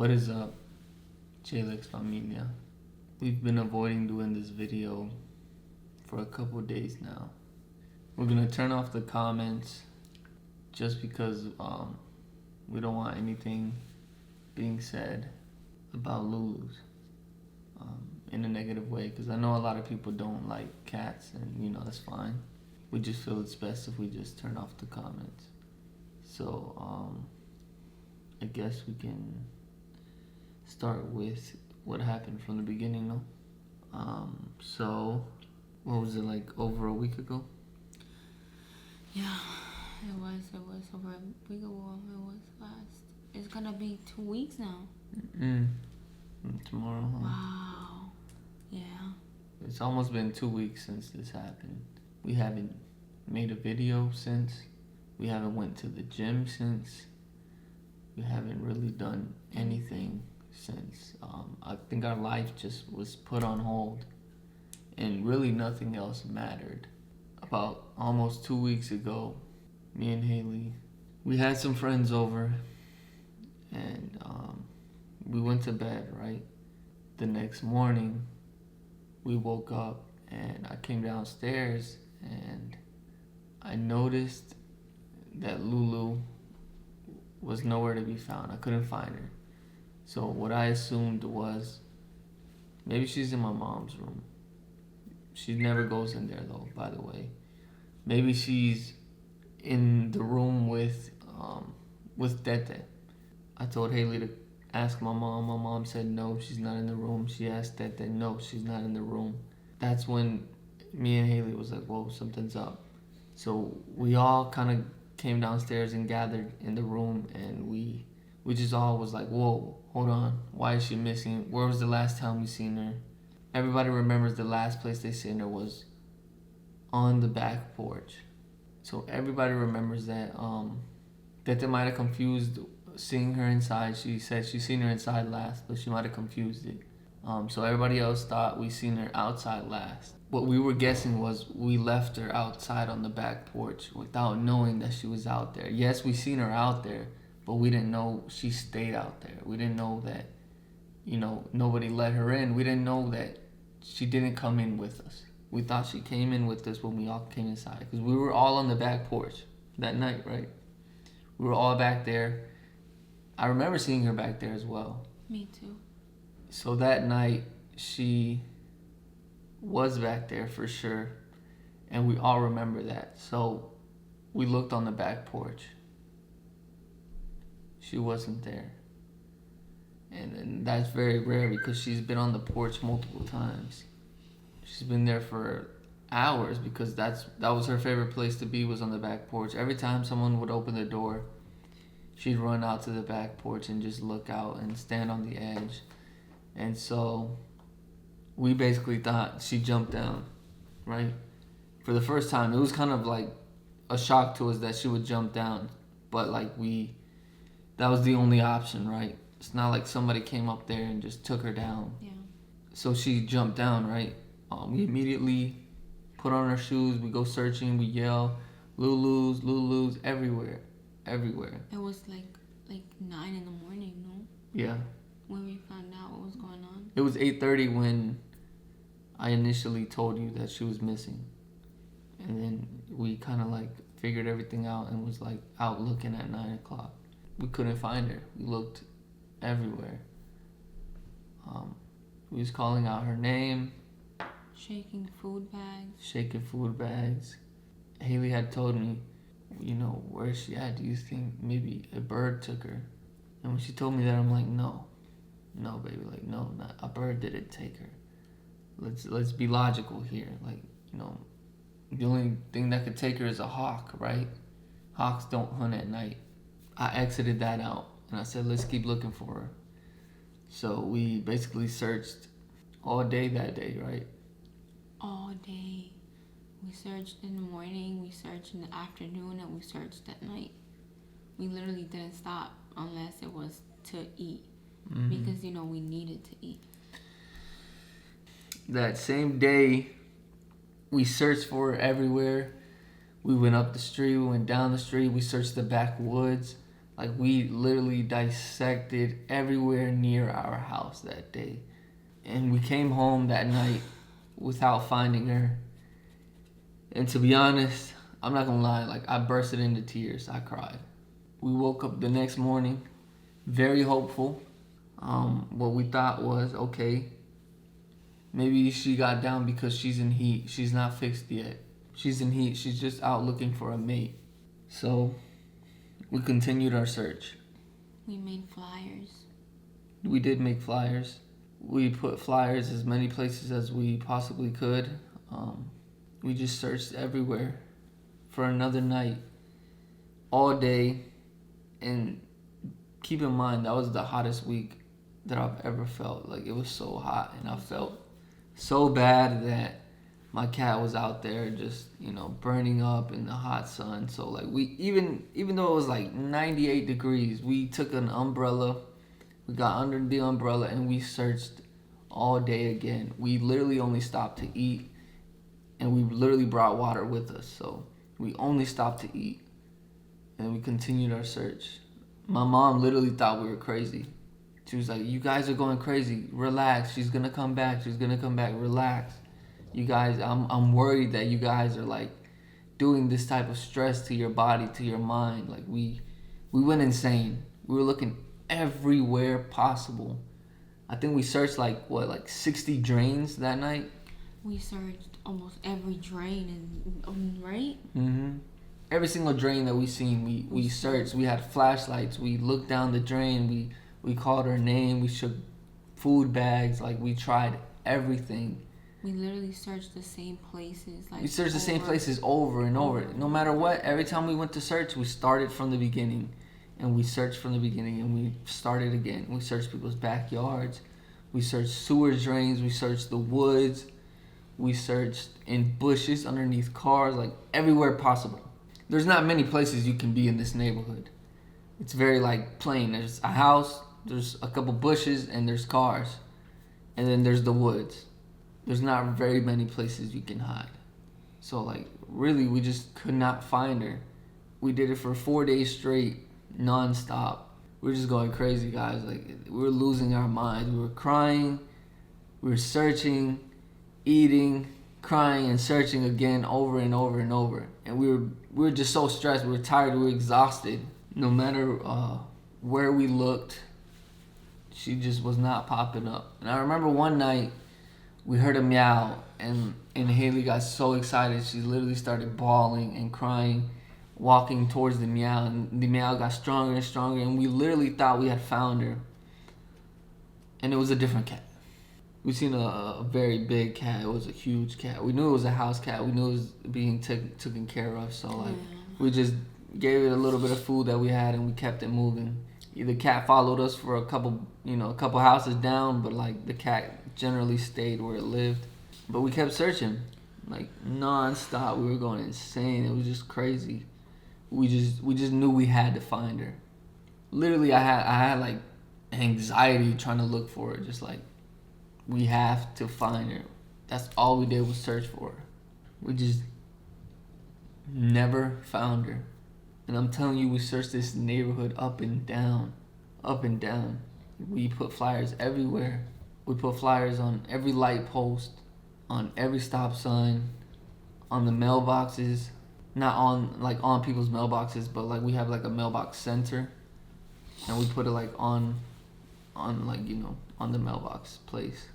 What is up, J-Lex Familia? We've been avoiding doing this video for a couple days now. We're gonna turn off the comments just because we don't want anything being said about Lulu's in a negative way, because I know a lot of people don't like cats, and that's fine. We just feel it's best if we just turn off the comments. So I guess we can start with what happened from the beginning, no? So what was it, like over a week ago? Yeah, it was over a week ago. It was last. It's gonna be 2 weeks now. Tomorrow, huh? Wow. Yeah. It's almost been 2 weeks since this happened. We haven't made a video since. We haven't went to the gym since. We haven't really done anything since. I think our life just was put on hold, and really nothing else mattered. About almost 2 weeks ago, me and Haley, we had some friends over, and we went to bed, right? The next morning, we woke up, and I came downstairs, and I noticed that Lulu was nowhere to be found. I couldn't find her. So what I assumed was, maybe she's in my mom's room. She never goes in there though, by the way. Maybe she's in the room with Tete. I told Haley to ask my mom. My mom said no, she's not in the room. She asked Tete, no, she's not in the room. That's when me and Haley was like, whoa, something's up. So we all kind of came downstairs and gathered in the room, and we just all was like, whoa, hold on, why is she missing? Where was the last time we seen her? Everybody remembers the last place they seen her was on the back porch. So everybody remembers that. That they might have confused seeing her inside. She said she seen her inside last, but she might have confused it. So everybody else thought we seen her outside last. What we were guessing was we left her outside on the back porch without knowing that she was out there. Yes, we seen her out there, but we didn't know she stayed out there. We didn't know that, nobody let her in. We didn't know that she didn't come in with us. We thought she came in with us when we all came inside, because we were all on the back porch that night, right? We were all back there. I remember seeing her back there as well. Me too. So that night, she was back there for sure, and we all remember that. So we looked on the back porch. She wasn't there. And that's very rare, because she's been on the porch multiple times. She's been there for hours, because that was her favorite place to be, was on the back porch. Every time someone would open the door, she'd run out to the back porch and just look out and stand on the edge. And so we basically thought she jumped down, right? For the first time, it was kind of like a shock to us that she would jump down, but that was the only option, right? It's not like somebody came up there and just took her down. Yeah. So she jumped down, right? We immediately put on our shoes, we go searching, we yell, Lulu's, everywhere. It was like 9 in the morning, no? Yeah. When we found out what was going on. It was 8:30 when I initially told you that she was missing. And then we kind of figured everything out and was out looking at 9 o'clock. We couldn't find her. We looked everywhere. We was calling out her name. Shaking food bags. Haley had told me, where is she at? Do you think maybe a bird took her? And when she told me that, I'm like, no, baby, no, not a bird didn't take her. Let's be logical here. The only thing that could take her is a hawk, right? Hawks don't hunt at night. I exited that out, and I said, let's keep looking for her. So we basically searched all day that day, right? All day. We searched in the morning, we searched in the afternoon, and we searched at night. We literally didn't stop unless it was to eat. Mm-hmm. Because, we needed to eat. That same day, we searched for her everywhere. We went up the street, we went down the street, we searched the backwoods. Like, we literally dissected everywhere near our house that day. And we came home that night without finding her. And to be honest, I'm not gonna lie, like, I bursted into tears. I cried. We woke up the next morning very hopeful. What we thought was, okay, maybe she got down because she's in heat. She's not fixed yet. She's in heat. She's just out looking for a mate. So we continued our search. We made flyers. We did make flyers. We put flyers as many places as we possibly could. We just searched everywhere for another night, all day. And keep in mind, that was the hottest week that I've ever felt. Like, it was so hot, and I felt so bad that my cat was out there just, burning up in the hot sun. So, like, we, even though it was like 98 degrees, we took an umbrella, we got under the umbrella, and we searched all day again. We literally only stopped to eat, and we literally brought water with us. So we only stopped to eat, and we continued our search. My mom literally thought we were crazy. She was like, you guys are going crazy. Relax. She's going to come back. She's going to come back. Relax. You guys, I'm worried that you guys are, like, doing this type of stress to your body, to your mind. Like, we went insane. We were looking everywhere possible. I think we searched, like 60 drains that night? We searched almost every drain, right? Mm-hmm. Every single drain that we seen, we searched. We had flashlights. We looked down the drain. We called her name. We shook food bags. Like, we tried everything. We literally searched the same places. We searched the same places over and over. No matter what, every time we went to search, we started from the beginning. And we searched from the beginning, and we started again. We searched people's backyards. We searched sewer drains. We searched the woods. We searched in bushes, underneath cars, like, everywhere possible. There's not many places you can be in this neighborhood. It's very, like, plain. There's a house, there's a couple bushes, and there's cars. And then there's the woods. There's not very many places you can hide. So, like, really, we just could not find her. We did it for 4 days straight, non-stop. We were just going crazy, guys. Like, we were losing our minds. We were crying. We were searching, eating, crying, and searching again over and over and over. And we were just so stressed. We were tired. We were exhausted. No matter where we looked, she just was not popping up. And I remember one night, we heard a meow, and Haley got so excited. She literally started bawling and crying, walking towards the meow, and the meow got stronger and stronger, and we literally thought we had found her. And it was a different cat. We seen a very big cat. It was a huge cat. We knew it was a house cat. We knew it was being taken care of. So, like, we just gave it a little bit of food that we had, and we kept it moving. The cat followed us for a couple houses down, but, like, the cat generally stayed where it lived. But we kept searching, like, non-stop. We were going insane. It was just crazy. We just knew we had to find her. Literally, I had like anxiety trying to look for her. Just like, we have to find her. That's all we did was search for her. We just never found her. And I'm telling you, we searched this neighborhood up and down, up and down. We put flyers everywhere. We put flyers on every light post, on every stop sign, on the mailboxes. Not on people's mailboxes, but, like, we have, like, a mailbox center, and we put it, like, on the mailbox place.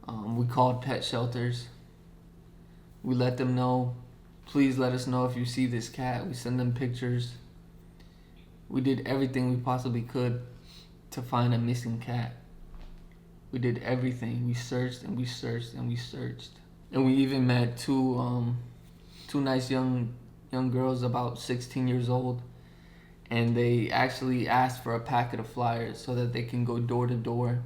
We called pet shelters. We let them know, please let us know if you see this cat. We send them pictures. We did everything we possibly could to find a missing cat. We did everything. We searched and we searched and we searched. And we even met two nice young girls about 16 years old, and they actually asked for a packet of flyers so that they can go door to door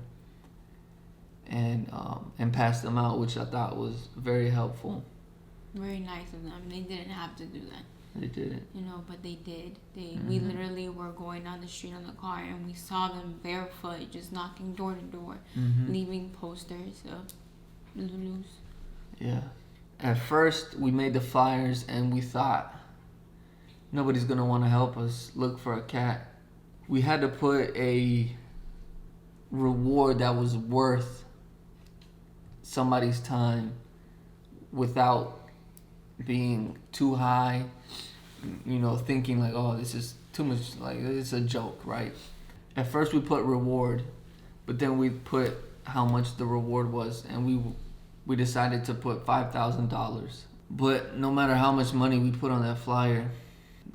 and pass them out, which I thought was very helpful. Very nice of them. They didn't have to do that. They didn't. But they did. We literally were going down the street on the car, and we saw them barefoot, just knocking door to door, leaving posters of Lulu's. Yeah. At first, we made the flyers, and we thought nobody's gonna want to help us look for a cat. We had to put a reward that was worth somebody's time without being too high, thinking like, oh, this is too much, like it's a joke, right? At first we put reward, but then we put how much the reward was, and we decided to put $5,000. But no matter how much money we put on that flyer,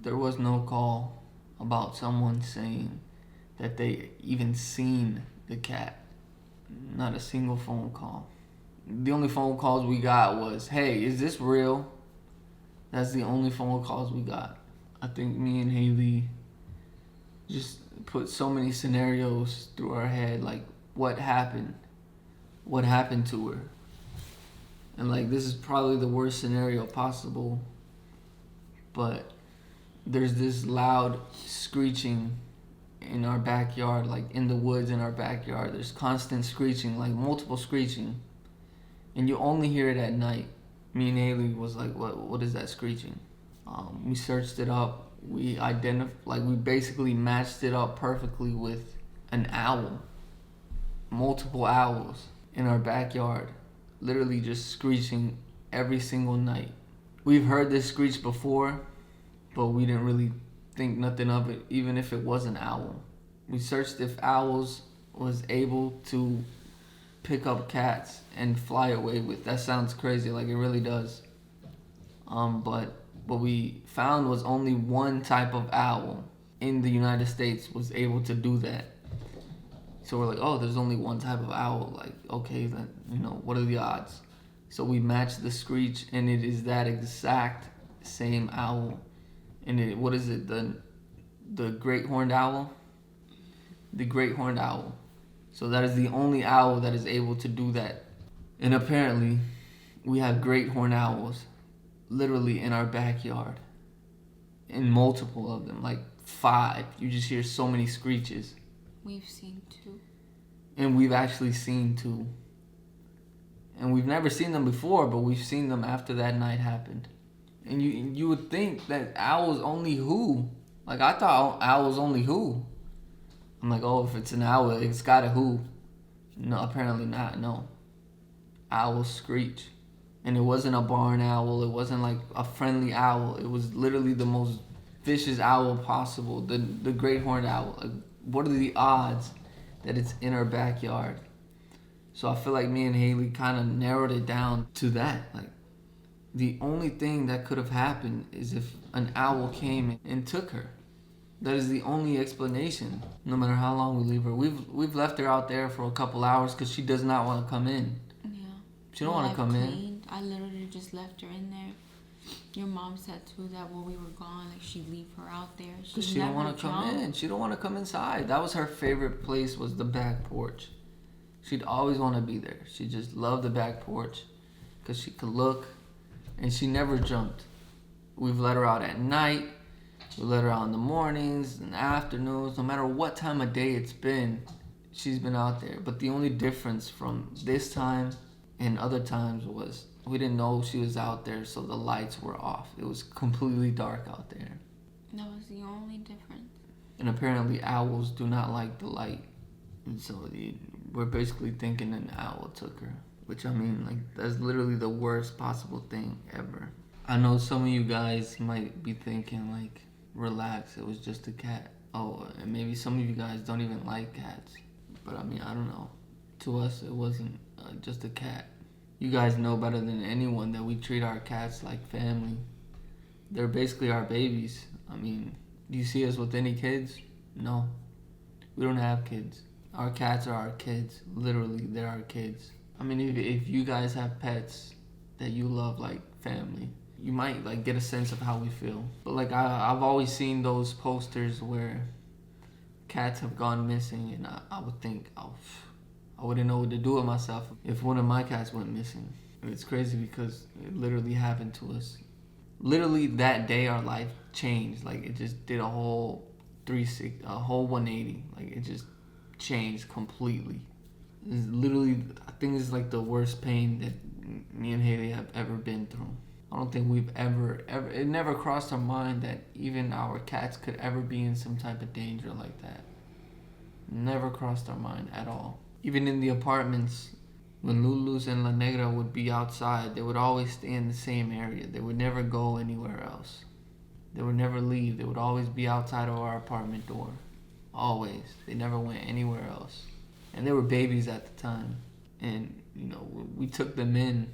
there was no call about someone saying that they even seen the cat. Not a single phone call. The only phone calls we got was, hey, is this real? That's the only phone calls we got. I think me and Haley just put so many scenarios through our head, like what happened to her, and like this is probably the worst scenario possible, but there's this loud screeching in our backyard, like in the woods in our backyard. There's constant screeching, like multiple screeching, and you only hear it at night. Me and Haley was like, what is that screeching? We searched it up. We basically matched it up perfectly with an owl. Multiple owls in our backyard, literally just screeching every single night. We've heard this screech before, but we didn't really think nothing of it, even if it was an owl. We searched if owls was able to pick up cats and fly away with. That sounds crazy, like it really does. But what we found was only one type of owl in the United States was able to do that. So we're like, oh, there's only one type of owl. Like, okay, then, what are the odds? So we matched the screech, and it is that exact same owl. And what is it? The great horned owl? The great horned owl. So that is the only owl that is able to do that. And apparently, we have great horned owls literally in our backyard. And multiple of them, like 5. You just hear so many screeches. We've seen 2. And we've actually seen 2. And we've never seen them before, but we've seen them after that night happened. And you would think that owls only hoo. Like, I thought owls only hoo. I'm like, oh, if it's an owl, it's gotta hoo. No, apparently not, no. Owls screech. And it wasn't a barn owl. It wasn't like a friendly owl. It was literally the most vicious owl possible. The great horned owl. Like, what are the odds that it's in our backyard? So I feel like me and Haley kind of narrowed it down to that. Like, the only thing that could have happened is if an owl came and took her. That is the only explanation. No matter how long we leave her, we've left her out there for a couple hours because she does not want to come in. Yeah. She don't want to come in. I literally just left her in there. Your mom said too that while we were gone, like she'd leave her out there. Because she don't want to come in. She don't want to come inside. That was her favorite place, was the back porch. She'd always want to be there. She just loved the back porch because she could look, and she never jumped. We've let her out at night. We let her out in the mornings and afternoons. No matter what time of day it's been, she's been out there. But the only difference from this time and other times was we didn't know she was out there, so the lights were off. It was completely dark out there. That was the only difference. And apparently owls do not like the light. And so we're basically thinking an owl took her. Which, I mean, like, that's literally the worst possible thing ever. I know some of you guys might be thinking, like, relax, it was just a cat. Oh, and maybe some of you guys don't even like cats. But, I mean, I don't know. To us, it wasn't just a cat. You guys know better than anyone that we treat our cats like family. They're basically our babies. I mean, do you see us with any kids? No. We don't have kids. Our cats are our kids. Literally, they're our kids. I mean, if you guys have pets that you love like family, you might like get a sense of how we feel. But like I've always seen those posters where cats have gone missing, and I would think, oh, I wouldn't know what to do with myself if one of my cats went missing. And it's crazy because it literally happened to us. Literally that day our life changed. Like, it just did a whole 360, a whole 180. Like, it just changed completely. It's literally, I think it's like the worst pain that me and Haley have ever been through. I don't think we've ever, it never crossed our mind that even our cats could ever be in some type of danger like that. Never crossed our mind at all. Even in the apartments, when Lulu's and La Negra would be outside, they would always stay in the same area. They would never go anywhere else. They would never leave. They would always be outside of our apartment door. Always. They never went anywhere else. And they were babies at the time. And, you know, we took them in,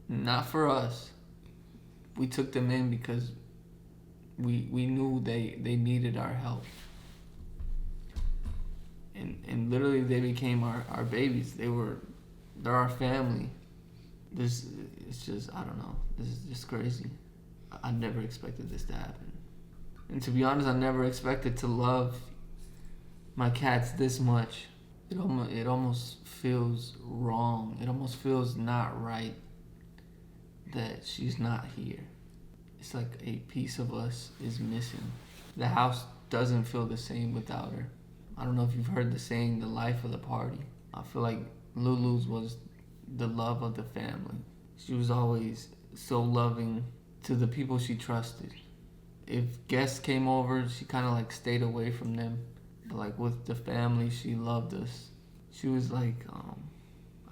not for us. We took them in because we knew they needed our help. And literally they became our babies. They're our family. It's just, I don't know. This is just crazy. I never expected this to happen. And to be honest, I never expected to love my cats this much. It almost feels wrong. It almost feels not right that she's not here. It's like a piece of us is missing. The house doesn't feel the same without her. I don't know if you've heard the saying, the life of the party. I feel like Lulu's was the love of the family. She was always so loving to the people she trusted. If guests came over, she kind of like stayed away from them. But like with the family, she loved us. She was like,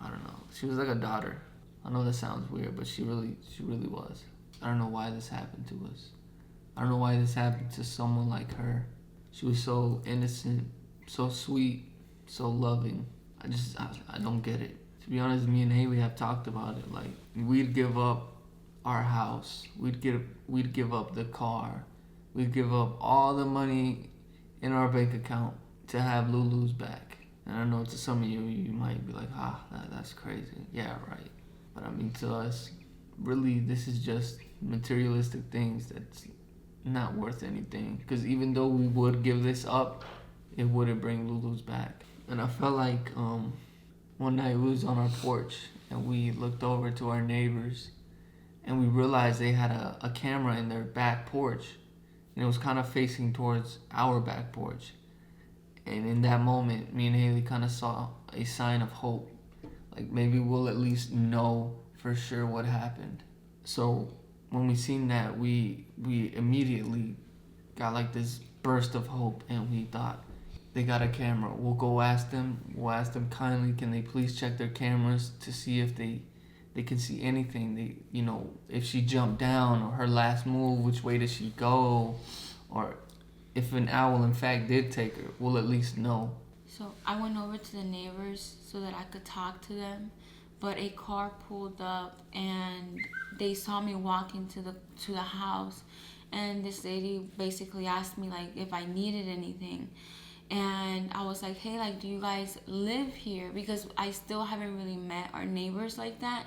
I don't know. She was like a daughter. I know that sounds weird, but she really was. I don't know why this happened to us. I don't know why this happened to someone like her. She was so innocent, so sweet, so loving. I don't get it. To be honest, me and Haley have talked about it. Like, we'd give up our house. We'd give up the car. We'd give up all the money in our bank account to have Lulu's back. And I know to some of you might be like, that's crazy. Yeah, right. But I mean, to us, really, this is just materialistic things that's not worth anything. Because even though we would give this up, it wouldn't bring Lulu's back. And I felt like one night we was on our porch and we looked over to our neighbors and we realized they had a camera in their back porch, and it was kind of facing towards our back porch. And in that moment, me and Haley kind of saw a sign of hope. Like, maybe we'll at least know for sure what happened. So when we seen that, we immediately got like this burst of hope, and we thought, they got a camera. We'll go ask them. We'll ask them kindly, can they please check their cameras to see if they can see anything. If she jumped down, or her last move, which way did she go, or if an owl in fact did take her, we'll at least know. So I went over to the neighbors so that I could talk to them, but a car pulled up and they saw me walking to the house, and this lady basically asked me like if I needed anything. And I was like, hey, like, do you guys live here? Because I still haven't really met our neighbors like that.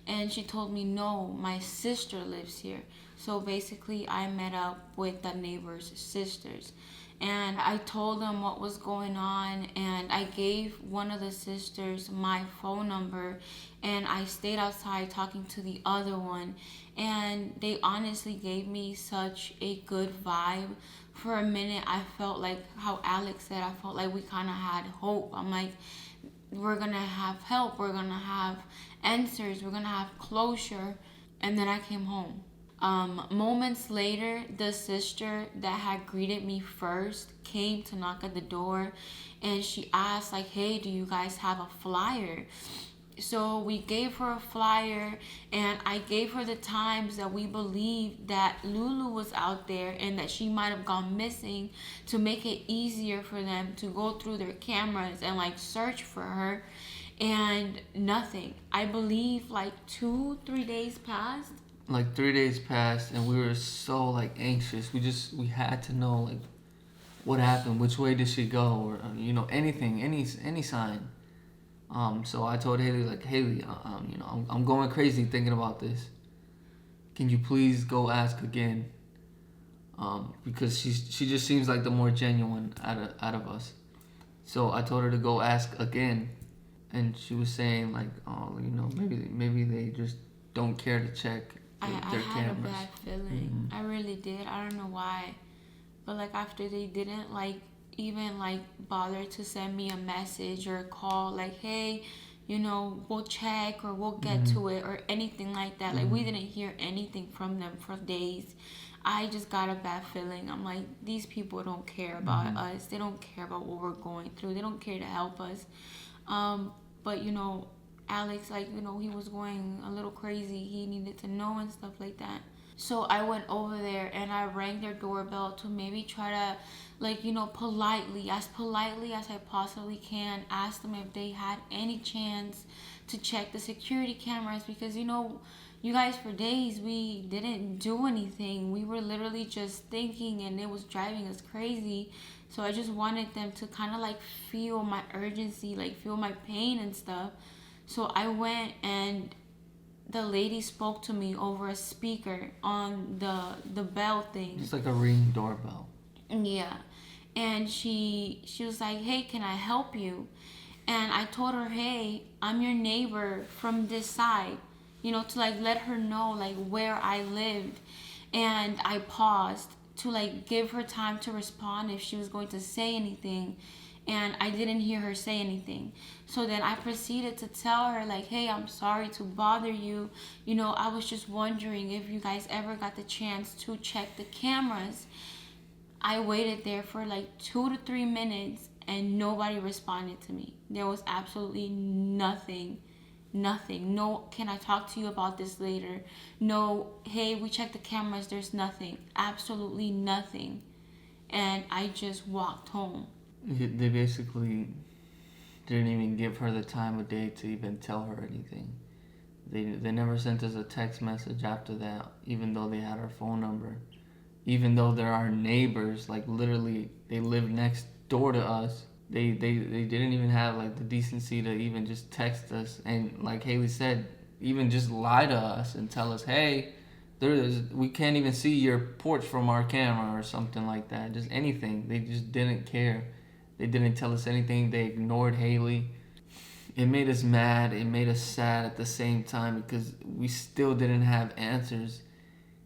And she told me, no, my sister lives here. So basically, I met up with the neighbors' sisters. And I told them what was going on. And I gave one of the sisters my phone number. And I stayed outside talking to the other one. And they honestly gave me such a good vibe. For a minute, I felt like how Alex said, I felt like we kind of had hope. I'm like, we're going to have help. We're going to have answers. We're going to have closure. And then I came home. Moments later, the sister that had greeted me first came to knock at the door. And she asked, like, hey, do you guys have a flyer? So we gave her a flyer, and I gave her the times that we believed that Lulu was out there and that she might have gone missing, to make it easier for them to go through their cameras and like search for her. And nothing. I believe like 2-3 days passed. Like 3 days passed, and we were so like anxious. We had to know like what happened, which way did she go, or anything, any sign. So I told Haley, like, Haley, I'm going crazy thinking about this. Can you please go ask again? Because she just seems like the more genuine out of us. So I told her to go ask again, and she was saying like, maybe they just don't care to check their cameras. I had a bad feeling. Mm-hmm. I really did. I don't know why, but like after they didn't like even like bother to send me a message or a call like, hey, we'll check or we'll get to it or anything like that. Like, we didn't hear anything from them for days. I just got a bad feeling. I'm like, these people don't care about us. They don't care about what we're going through. They don't care to help us. But, Alex, like, he was going a little crazy. He needed to know and stuff like that. So I went over there and I rang their doorbell to maybe try to, like, politely as I possibly can, ask them if they had any chance to check the security cameras, because, you guys, for days we didn't do anything. We were literally just thinking, and it was driving us crazy. So I just wanted them to kind of like feel my urgency, like feel my pain and stuff. So I went, and the lady spoke to me over a speaker on the bell thing. It's like a ring doorbell. Yeah. And she was like, hey, can I help you? And I told her, hey, I'm your neighbor from this side, to like let her know like where I lived. And I paused to like give her time to respond if she was going to say anything. And I didn't hear her say anything. So then I proceeded to tell her, like, hey, I'm sorry to bother you. I was just wondering if you guys ever got the chance to check the cameras. I waited there for like 2 to 3 minutes and nobody responded to me. There was absolutely nothing. No, can I talk to you about this later? No, hey, we checked the cameras. There's nothing. Absolutely nothing. And I just walked home. They basically didn't even give her the time of day to even tell her anything. They never sent us a text message after that, even though they had our phone number. Even though they're our neighbors, like literally they live next door to us. They didn't even have like the decency to even just text us, and like Haley said, even just lie to us and tell us, hey, we can't even see your porch from our camera or something like that. Just anything. They just didn't care. They didn't tell us anything. They ignored Haley. It made us mad. It made us sad at the same time, because we still didn't have answers,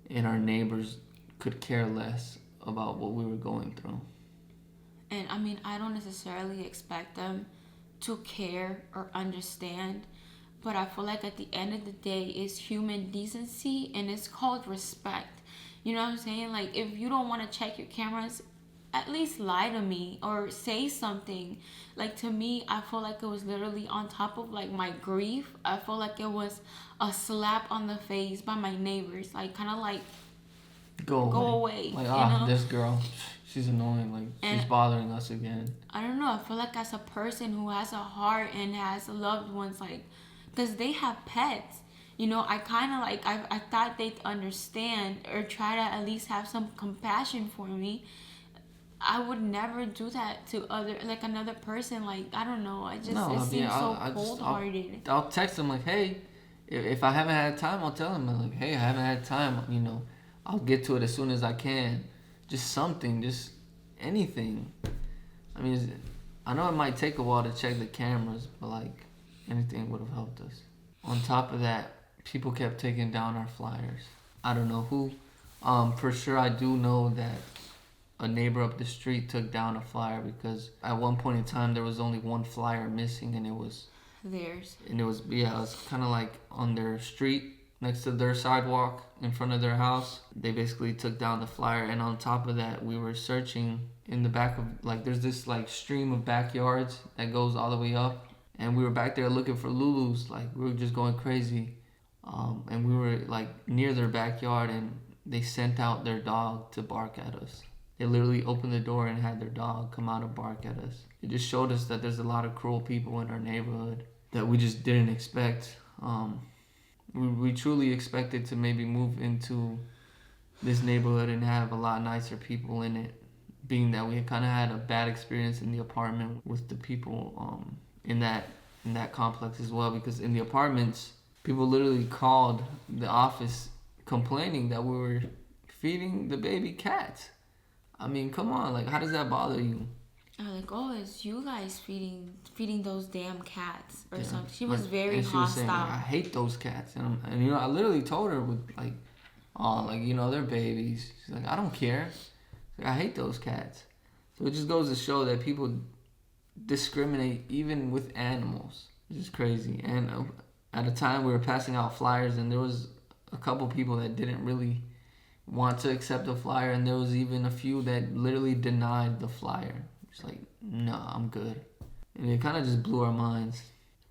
and our neighbors could care less about what we were going through. And I mean, I don't necessarily expect them to care or understand, but I feel like at the end of the day, it's human decency and it's called respect. You know what I'm saying? Like, if you don't want to check your cameras, at least lie to me or say something. Like, to me, I feel like it was literally on top of like my grief. I feel like it was a slap on the face by my neighbors, like kind of like go away. Like, this girl, she's annoying. Like, she's bothering us again. I don't know. I feel like as a person who has a heart and has loved ones, like, because they have pets, I kind of like, I thought they'd understand or try to at least have some compassion for me. I would never do that to another person. Like, I don't know. It seems so cold-hearted. I'll text them like, hey, if I haven't had time, I'll tell them like, hey, I haven't had time. I'll get to it as soon as I can. Just something, just anything. I mean, I know it might take a while to check the cameras, but like anything would have helped us. On top of that, people kept taking down our flyers. I don't know who. For sure, I do know that a neighbor up the street took down a flyer, because at one point in time there was only one flyer missing, and it was theirs. And it was kind of like on their street, next to their sidewalk in front of their house. They basically took down the flyer, and on top of that, we were searching in the back of, like, there's this like stream of backyards that goes all the way up, and we were back there looking for Lulu's. Like, we were just going crazy, and we were like near their backyard, and they sent out their dog to bark at us. They literally opened the door and had their dog come out and bark at us. It just showed us that there's a lot of cruel people in our neighborhood that we just didn't expect. We truly expected to maybe move into this neighborhood and have a lot nicer people in it, being that we kind of had a bad experience in the apartment with the people in that complex as well. Because in the apartments, people literally called the office complaining that we were feeding the baby cats. I mean, come on, like, how does that bother you? I was like, oh, it's you guys feeding those damn cats or something. She was very hostile. She was saying, like, I hate those cats. And I literally told her with, like, oh, like, they're babies. She's like, I don't care. Like, I hate those cats. So it just goes to show that people discriminate even with animals. It's just crazy. And at a time we were passing out flyers, and there was a couple people that didn't really want to accept the flyer, and there was even a few that literally denied the flyer. It's like, no, I'm good. And it kind of just blew our minds.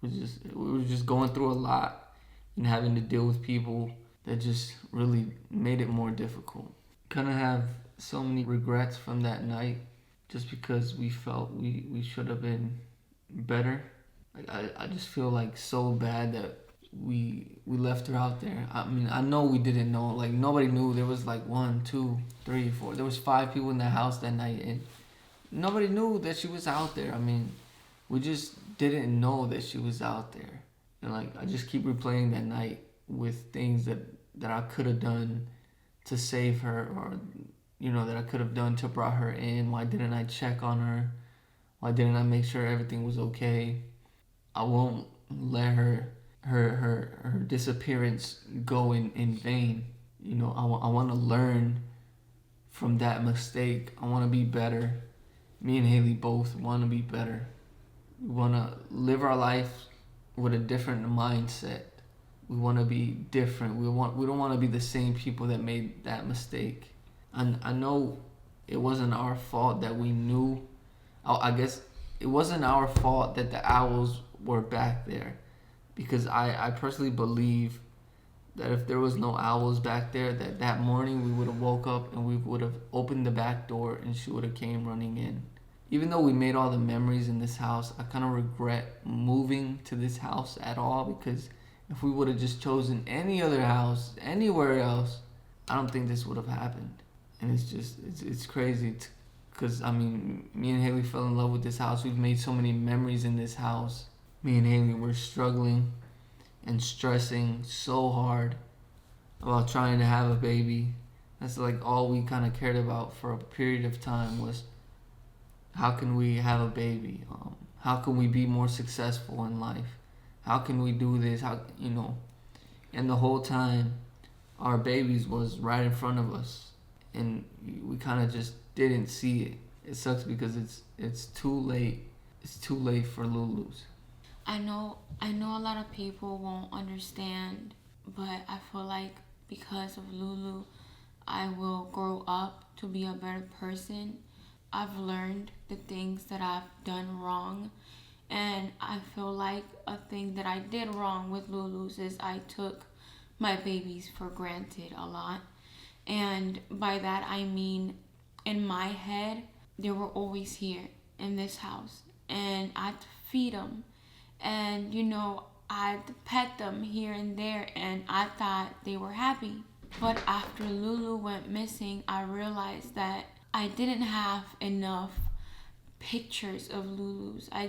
We were just going through a lot and having to deal with people that just really made it more difficult. Kind of have so many regrets from that night just because we felt we should have been better. Like I just feel like so bad that we left her out there. I mean, I know we didn't know. Like, nobody knew. There was like 1, 2, 3, 4. There was 5 people in the house that night, and nobody knew that she was out there. I mean, we just didn't know that she was out there. And like, I just keep replaying that night with things that I could have done to save her, or that I could have done to brought her in. Why didn't I check on her? Why didn't I make sure everything was okay? I won't let her disappearance go in vain. I want to learn from that mistake. I want to be better. Me and Haley both want to be better. We want to live our life with a different mindset. We want to be different. We don't want to be the same people that made that mistake. And I know it wasn't our fault that we knew. I guess it wasn't our fault that the owls were back there, because I personally believe that if there was no owls back there, that morning we would have woke up and we would have opened the back door and she would have came running in. Even though we made all the memories in this house, I kind of regret moving to this house at all, because if we would have just chosen any other house anywhere else, I don't think this would have happened. And it's crazy because I mean, me and Haley fell in love with this house. We've made so many memories in this house. Me and Haley were struggling and stressing so hard about trying to have a baby. That's like all we kind of cared about for a period of time was, how can we have a baby? How can we be more successful in life? How can we do this? And the whole time, our babies was right in front of us, and we kind of just didn't see it. It sucks because it's too late. It's too late for Lulu's. I know a lot of people won't understand, but I feel like because of Lulu, I will grow up to be a better person. I've learned the things that I've done wrong, and I feel like a thing that I did wrong with Lulu's is I took my babies for granted a lot. And by that I mean, in my head, they were always here in this house, and I'd feed them, and I'd pet them here and there, and I thought they were happy. But after Lulu went missing, I realized that I didn't have enough pictures of Lulu's. I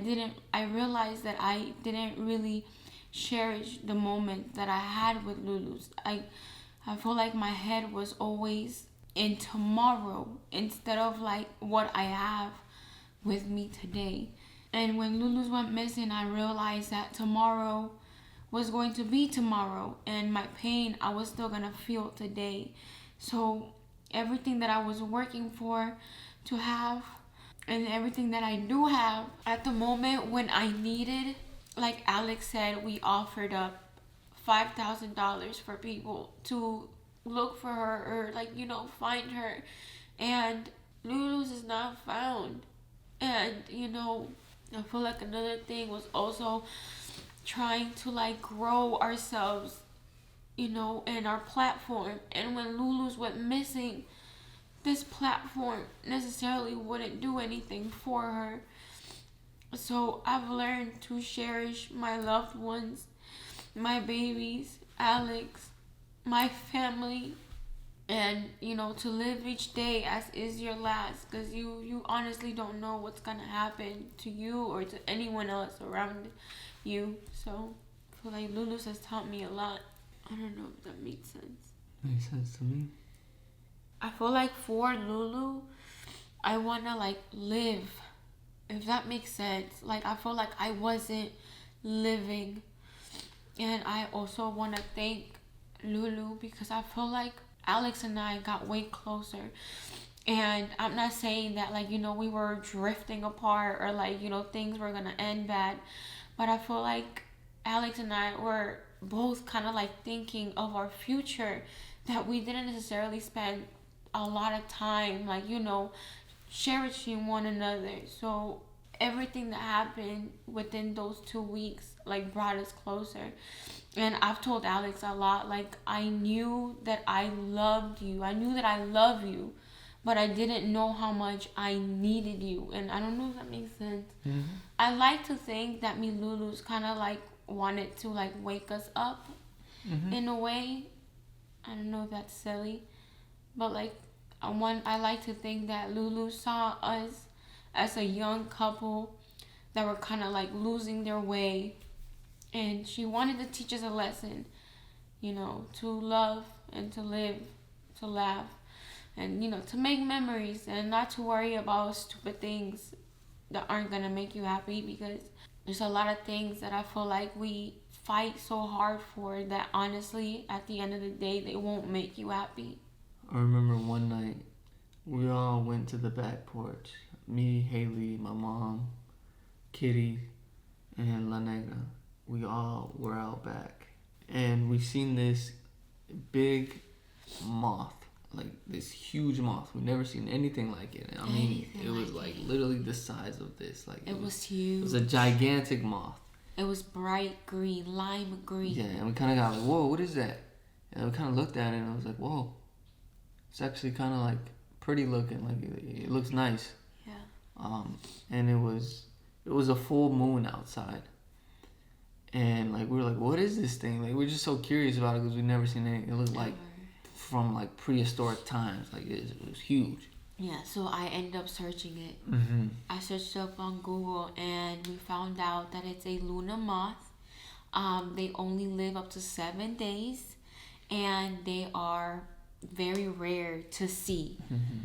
realized that I didn't really cherish the moment that I had with Lulu's. I feel like my head was always in tomorrow instead of like what I have with me today. And when Lulu's went missing, I realized that tomorrow was going to be tomorrow, and my pain I was still gonna feel today. So everything that I was working for to have, and everything that I do have at the moment when I needed, like Alex said, we offered up $5,000 for people to look for her, or find her, and Lulu's is not found. And I feel like another thing was also trying to grow ourselves, in our platform. And when Lulu's went missing, this platform necessarily wouldn't do anything for her. So I've learned to cherish my loved ones, my babies, Alex, my family, and to live each day as is your last, because you honestly don't know what's gonna happen to you or to anyone else around you. So I feel like Lulu's has taught me a lot. I don't know if that makes sense. Makes sense to me. I feel like for Lulu, I wanna live, if that makes sense. I feel like I wasn't living, and I also wanna thank Lulu because I feel like Alex and I got way closer. And I'm not saying that we were drifting apart or things were gonna end bad, But I feel like Alex and I were both kind of like thinking of our future, that we didn't necessarily spend a lot of time, like, cherishing one another. So everything that happened within those 2 weeks like brought us closer. And I've told Alex a lot, like, I knew that I loved you. I knew that I love you, but I didn't know how much I needed you. And I don't know if that makes sense. Mm-hmm. I like to think that me Lulu's kind of like wanted to like wake us up in a way. I don't know if that's silly, but like I like to think that Lulu saw us as a young couple that were kind of like losing their way, and she wanted to teach us a lesson, to love and to live, to laugh, and to make memories and not to worry about stupid things that aren't gonna make you happy, because there's a lot of things that I feel like we fight so hard for that honestly at the end of the day they won't make you happy. I remember one night we all went to the back porch. Me, Haley, my mom, Kitty, and La Negra. We all were out back. And we seen this big moth. Like this huge moth. We've never seen anything like it. I mean, it was like literally the size of this. Like it was huge. It was a gigantic moth. It was bright green, lime green. Yeah, and we kind of got like, whoa, what is that? And we kind of looked at it and I was like, whoa. It's actually kind of like pretty looking. Like it looks nice. Yeah. And it was a full moon outside. And like we were like, what is this thing? Like we're just so curious about it because we've never seen anything. It looked like from like prehistoric times. Like it was huge. Yeah, so I ended up searching it. Mm-hmm. I searched up on Google and we found out that it's a Luna moth. They only live up to 7 days and they are very rare to see. Mm-hmm.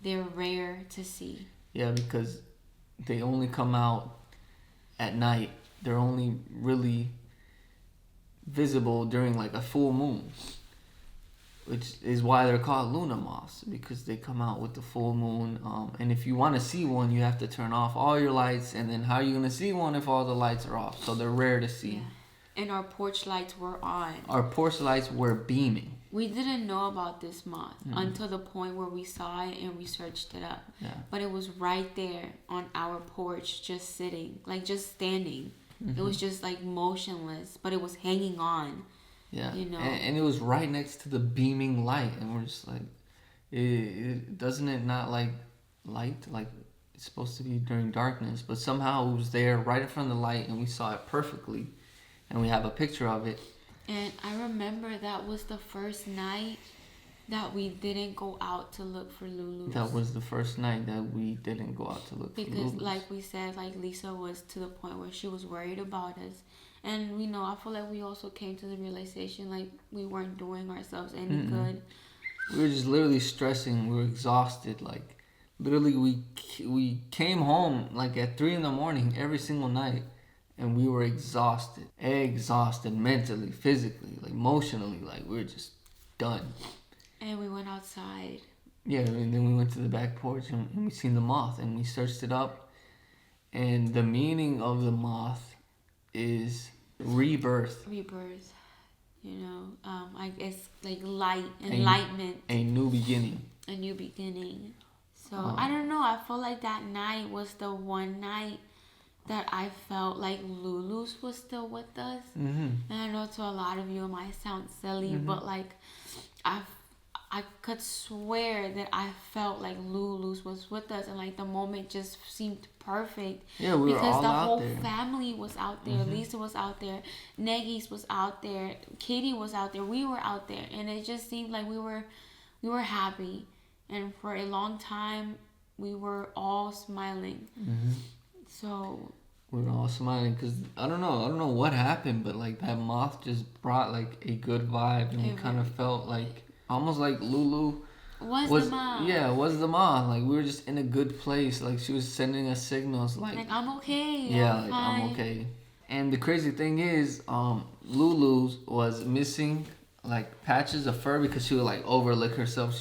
They're rare to see. Yeah, because they only come out at night. They're only really visible during like a full moon, which is why they're called Luna moths, because they come out with the full moon. And if you want to see one, you have to turn off all your lights. And then how are you going to see one if all the lights are off? So they're rare to see. Yeah. And our porch lights were on. Our porch lights were beaming. We didn't know about this moth until the point where we saw it and we searched it up. Yeah. But it was right there on our porch, just sitting, like just standing. Mm-hmm. It was just like motionless, but it was hanging on. Yeah. And it was right next to the beaming light. And we're just like, doesn't it not like light? Like it's supposed to be during darkness. But somehow it was there right in front of the light and we saw it perfectly. And we have a picture of it. And I remember that was the first night that we didn't go out to look for Lulu. That was the first night that we didn't go out to look for Lulu. Because like we said, like Lisa was to the point where she was worried about us. And I feel like we also came to the realization like we weren't doing ourselves any good. We were just literally stressing. We were exhausted. Like literally we came home like at 3 a.m. every single night. And we were exhausted mentally, physically, like emotionally, like we were just done. And we went outside. Yeah, and then we went to the back porch and we seen the moth and we searched it up. And the meaning of the moth is rebirth. Rebirth, I guess like light, enlightenment. A new beginning. A new beginning. So I don't know. I feel like that night was the one night that I felt like Lulu's was still with us. Mm-hmm. And I know to a lot of you it might sound silly, but like I could swear that I felt like Lulu's was with us, and like the moment just seemed perfect. Yeah, we were all out there. Because the whole family was out there. Lisa was out there. Neggies was out there. Kitty was out there. We were out there, and it just seemed like we were happy. And for a long time, we were all smiling. Mm-hmm. So we were all smiling because I don't know what happened, but like that moth just brought like a good vibe, and we kind of felt like almost like Lulu was the moth. Yeah, was the moth. Like we were just in a good place. Like she was sending us signals like I'm okay. Yeah, I'm okay. And the crazy thing is, Lulu was missing like patches of fur because she would like overlick herself.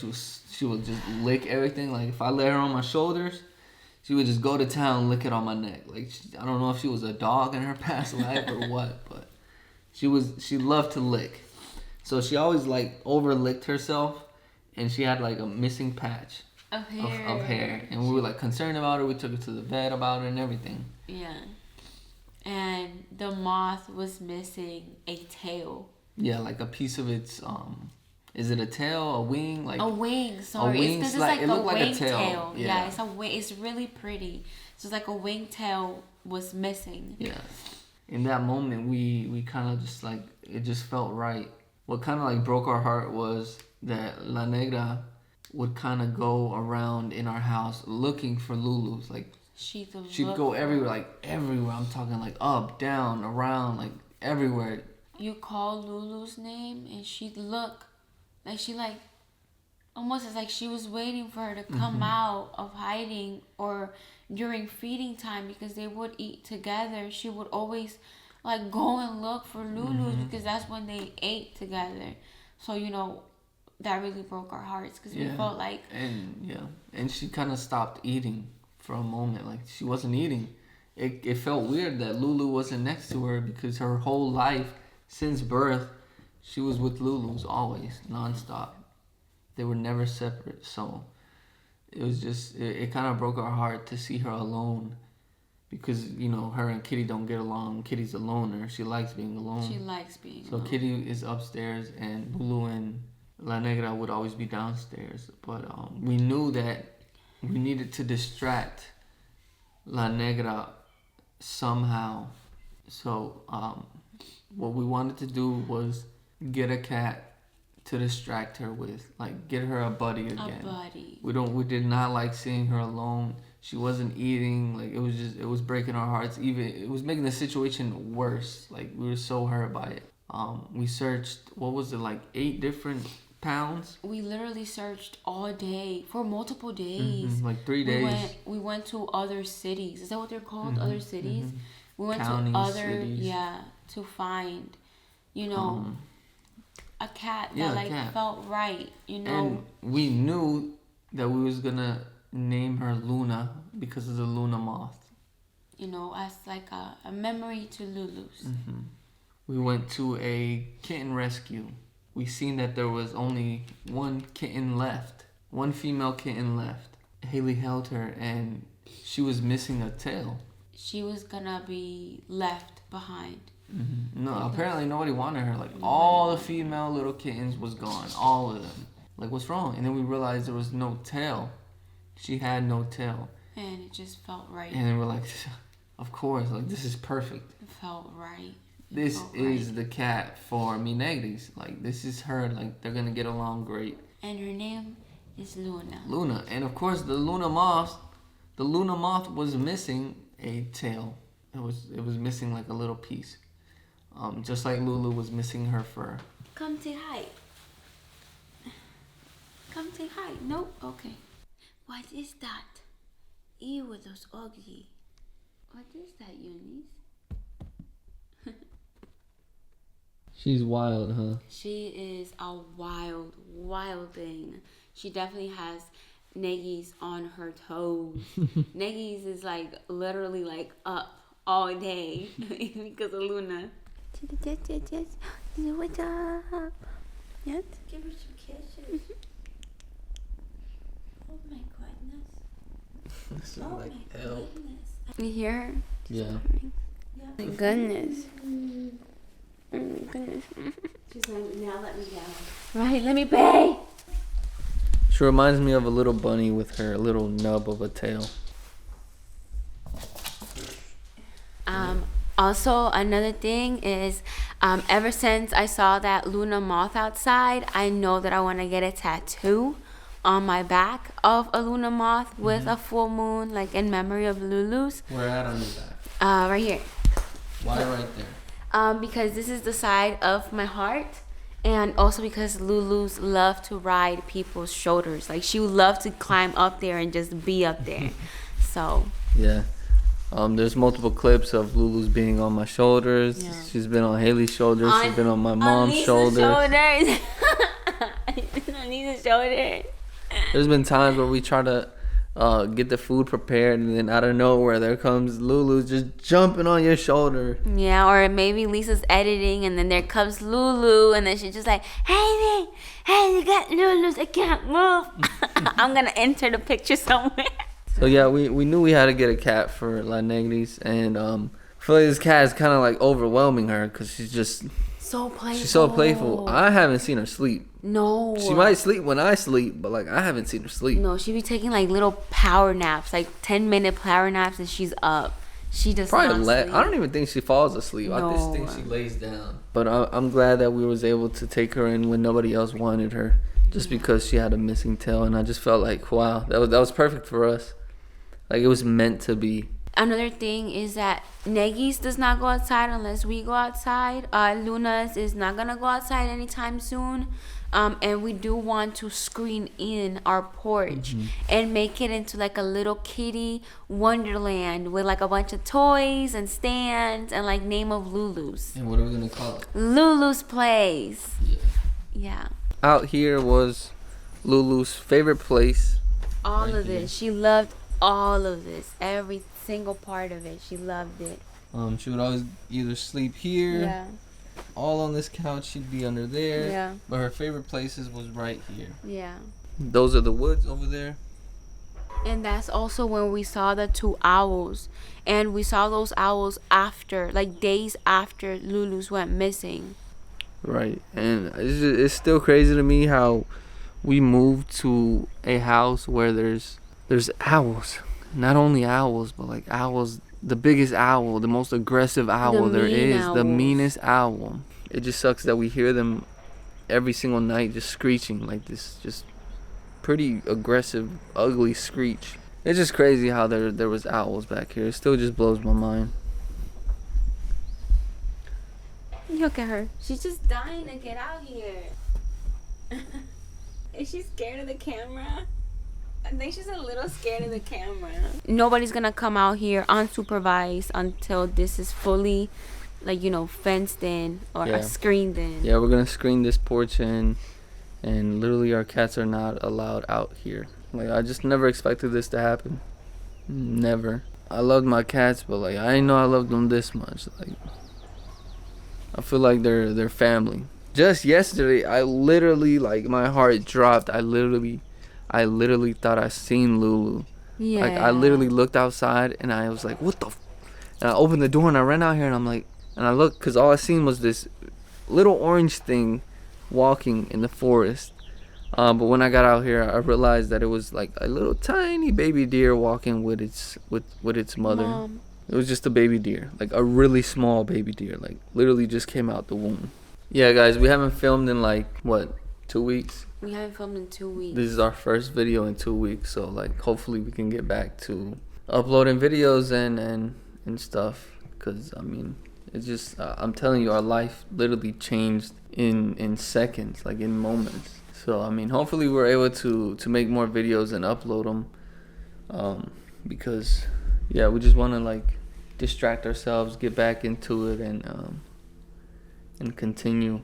She would just lick everything. Like if I lay her on my shoulders, she would just go to town, lick it on my neck. Like, I don't know if she was a dog in her past life or what, but she loved to lick. So she always like over licked herself, and she had like a missing patch of hair, and we were like concerned about her. We took her to the vet about it and everything. Yeah, and the moth was missing a tail. Yeah, like a piece of its is it a tail, a wing, like a wing? Sorry, it's like it a looked like wing a tail. tail. Yeah, it's a wing. It's really pretty. So it's like a wing tail was missing. Yeah, in that moment, we kind of just like it just felt right. What kind of like broke our heart was that La Negra would kind of go around in our house looking for Lulu's. Like she'd go everywhere, like everywhere. I'm talking like up, down, around, like everywhere. You call Lulu's name and she'd look like she like almost as like she was waiting for her to come out of hiding, or during feeding time because they would eat together. She would always like go and look for Lulu's because that's when they ate together. So that really broke our hearts because we felt like and she kind of stopped eating for a moment. Like she wasn't eating. It felt weird that Lulu wasn't next to her because her whole life since birth she was with Lulu's always nonstop. They were never separate. So it was just it kind of broke our heart to see her alone. Because, her and Kitty don't get along. Kitty's a loner. She likes being alone. So alone. Kitty is upstairs, and Lulu and La Negra would always be downstairs. But we knew that we needed to distract La Negra somehow. So what we wanted to do was get a cat to distract her with. Like, get her a buddy again. A buddy. We did not like seeing her alone. She wasn't eating. Like, it was breaking our hearts. Even it was making the situation worse. Like, we were so hurt by it. We searched, what was it, like 8 different pounds? We literally searched all day for multiple days. Like 3 days. We went to other cities. Is that what they're called? Other cities? We went Counties, to other cities. to find, a cat that felt right. And we knew that we was gonna name her Luna because of the Luna moth. As like a memory to Lulu's. We went to a kitten rescue. We seen that there was only one kitten left. One female kitten left. Haley held her and she was missing a tail. She was gonna be left behind. No, apparently nobody wanted her. Like, all the female little kittens was gone. All of them. Like, what's wrong? And then we realized there was no tail. She had no tail. And it just felt right. And then we're like, of course, like, this is perfect. It felt right. This is the cat for me Negris. Like, this is her. Like, they're gonna get along great. And her name is Luna. Luna. And of course, the Luna moth was missing a tail. It was missing like a little piece. Just like Lulu was missing her fur. Come say hi. Come say hi. Nope. Okay. What is that? Ew, those ugly. What is that, Eunice? She's wild, huh? She is a wild, wild thing. She definitely has Neggies on her toes. Neggies is like literally like up all day because of Luna. What's up? Yes? Give her some kisses. Oh my goodness. This is like hell. You hear her? Yeah. My goodness. Oh my goodness. She's like, now let me go. Right, let me pay. She reminds me of a little bunny with her little nub of a tail. Also, another thing is, ever since I saw that Luna moth outside, I know that I want to get a tattoo on my back of a Luna moth with a full moon, like in memory of Lulu's. Where at on your back? Right here. Why right there? Because this is the side of my heart. And also because Lulu's love to ride people's shoulders. Like, she would love to climb up there and just be up there. So. Yeah. There's multiple clips of Lulu's being on my shoulders. Yeah. She's been on Haley's shoulders. She's been on my mom's shoulders. On Lisa's shoulders. There's been times where we try to get the food prepared, and then out of nowhere there comes Lulu just jumping on your shoulder. Yeah, or maybe Lisa's editing and then there comes Lulu and then she's just like, hey, you got Lulu's, I can't move. I'm gonna enter the picture somewhere. So yeah, we knew we had to get a cat for La Negris, and I feel like this cat is kind of like overwhelming her because she's just so playful. She's so playful. I haven't seen her sleep. No. She might sleep when I sleep, but like I haven't seen her sleep. No, she be taking like little power naps, like 10-minute power naps, and she's up. She does probably not sleep. I don't even think she falls asleep. No. I just think she lays down. But I'm glad that we was able to take her in when nobody else wanted her, just because she had a missing tail, and I just felt like, wow, that was perfect for us. Like it was meant to be. Another thing is that Negis does not go outside unless we go outside. Luna's is not gonna go outside anytime soon. And we do want to screen in our porch and make it into like a little kitty wonderland with like a bunch of toys and stands and like name of Lulu's. And what are we gonna call it? Lulu's Place. Yeah. Out here was Lulu's favorite place. All right of this. She loved all of this. Every single part of it. She loved it. She would always either sleep here. Yeah. All on this couch, she'd be under there. Yeah. But her favorite places was right here. Yeah. Those are the woods over there. And that's also when we saw the 2 owls. And we saw those owls after, like days after Lulu's went missing. Right. And it's still crazy to me how we moved to a house where there's owls. Not only owls, but like owls. The biggest owl, the most aggressive owl there is, the meanest owl. It just sucks that we hear them every single night just screeching like this, just pretty aggressive, ugly screech. It's just crazy how there was owls back here. It still just blows my mind. Look at her. She's just dying to get out here. Is she scared of the camera? I think she's a little scared of the camera. Nobody's gonna come out here unsupervised until this is fully, like, fenced in or screened in. Yeah, we're gonna screen this porch in, and literally our cats are not allowed out here. Like, I just never expected this to happen. Never. I loved my cats, but like I didn't know I loved them this much. Like, I feel like they're family. Just yesterday, I literally, like, my heart dropped. I literally thought I seen Lulu. Yeah. Like, I literally looked outside and I was like, what the and I opened the door and I ran out here and I'm like, and I looked, because all I seen was this little orange thing walking in the forest. But when I got out here, I realized that it was like a little tiny baby deer walking with its mother. Mom. It was just a baby deer, like a really small baby deer, like literally just came out the womb. Yeah, guys, we haven't filmed in like, what, 2 weeks? We haven't filmed in 2 weeks. This is our first video in 2 weeks, so like hopefully we can get back to uploading videos and stuff, because I mean, it's just I'm telling you, our life literally changed in seconds, like in moments. So I mean, hopefully we're able to make more videos and upload them, because yeah, we just want to like distract ourselves, get back into it, and continue.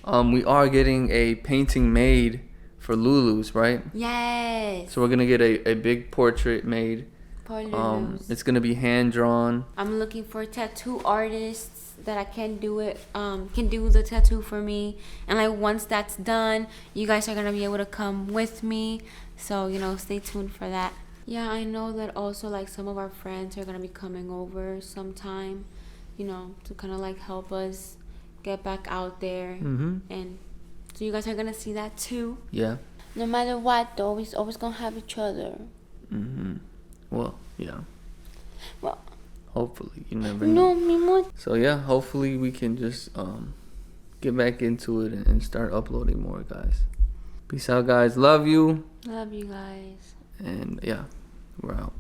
We are getting a painting made for Lulu's, right? Yes. So we're gonna get a big portrait made. For Lulu's. It's gonna be hand drawn. I'm looking for tattoo artists that can do the tattoo for me. And like once that's done, you guys are gonna be able to come with me. So stay tuned for that. Yeah, I know that also like some of our friends are gonna be coming over sometime, to kind of like help us get back out there. And so you guys are gonna see that too. Yeah. No matter what, though, we're always gonna have each other. Well, yeah. Well, hopefully, you never know. No, mi amor. So yeah, hopefully we can just get back into it and start uploading more, guys. Peace out, guys. Love you. Love you guys. And yeah, we're out.